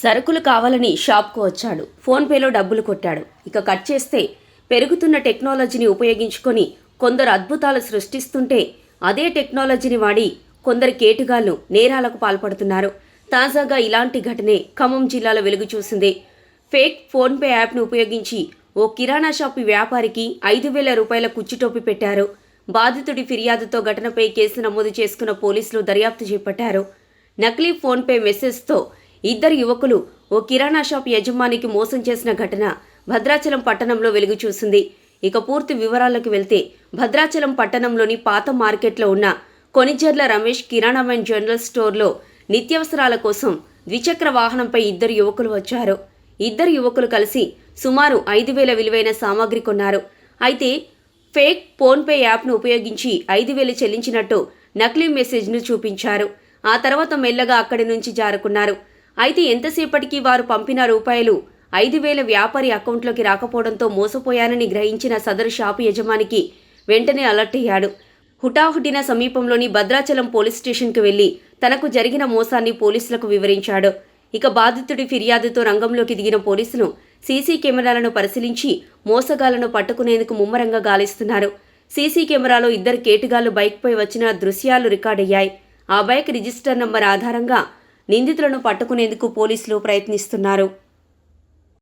సరుకులు కావాలని షాప్కు వచ్చాడు. ఫోన్పేలో డబ్బులు కొట్టాడు. ఇక కట్ చేస్తే పెరుగుతున్న టెక్నాలజీని ఉపయోగించుకొని కొందరు అద్భుతాలు సృష్టిస్తుంటే అదే టెక్నాలజీని వాడి కొందరు కేటుగాళ్లు నేరాలకు పాల్పడుతున్నారు. తాజాగా ఇలాంటి ఘటనే ఖమ్మం జిల్లాలో వెలుగు చూసింది. ఫేక్ ఫోన్పే యాప్ను ఉపయోగించి ఓ కిరాణా షాపు వ్యాపారికి 5,000 రూపాయల కుచ్చిటోపి పెట్టారు. బాధితుడి ఫిర్యాదుతో ఘటనపై కేసు నమోదు చేసుకున్న పోలీసులు దర్యాప్తు చేపట్టారు. నకిలీ ఫోన్పే మెసేజ్తో ఇద్దరు యువకులు ఓ కిరాణా షాప్ యజమానికి మోసం చేసిన ఘటన భద్రాచలం పట్టణంలో వెలుగు చూసింది. ఇక పూర్తి వివరాల్లోకి వెళ్తే భద్రాచలం పట్టణంలోని పాత మార్కెట్లో ఉన్న కొనిజర్ల రమేష్ కిరాణా అండ్ జనరల్ స్టోర్లో నిత్యావసరాల కోసం ద్విచక్ర వాహనంపై ఇద్దరు యువకులు వచ్చారు. ఇద్దరు యువకులు కలిసి సుమారు 5,000 విలువైన సామాగ్రి కొన్నారు. అయితే ఫేక్ ఫోన్పే యాప్ను ఉపయోగించి 5,000 చెల్లించినట్టు నకిలీ మెసేజ్ను చూపించారు. ఆ తర్వాత మెల్లగా అక్కడి నుంచి జారుకున్నారు. అయితే ఎంతసేపటికి వారు పంపిన రూపాయలు 5,000 వ్యాపారి అకౌంట్లోకి రాకపోవడంతో మోసపోయానని గ్రహించిన సదరు షాపు యజమానికి వెంటనే అలర్ట్ అయ్యాడు. హుటాహుటిన సమీపంలోని భద్రాచలం పోలీస్ స్టేషన్కు వెళ్లి తనకు జరిగిన మోసాన్ని పోలీసులకు వివరించాడు. ఇక బాధితుడి ఫిర్యాదుతో రంగంలోకి దిగిన పోలీసులు సీసీ కెమెరాలను పరిశీలించి మోసగాళ్లను పట్టుకునేందుకు ముమ్మరంగా గాలిస్తున్నారు. సీసీ కెమెరాలో ఇద్దరు కేటుగాళ్లు బైక్పై వచ్చిన దృశ్యాలు రికార్డయ్యాయి. ఆ బైక్ రిజిస్టర్ నంబర్ ఆధారంగా నిందితులను పట్టుకునేందుకు పోలీసులు ప్రయత్నిస్తున్నారు.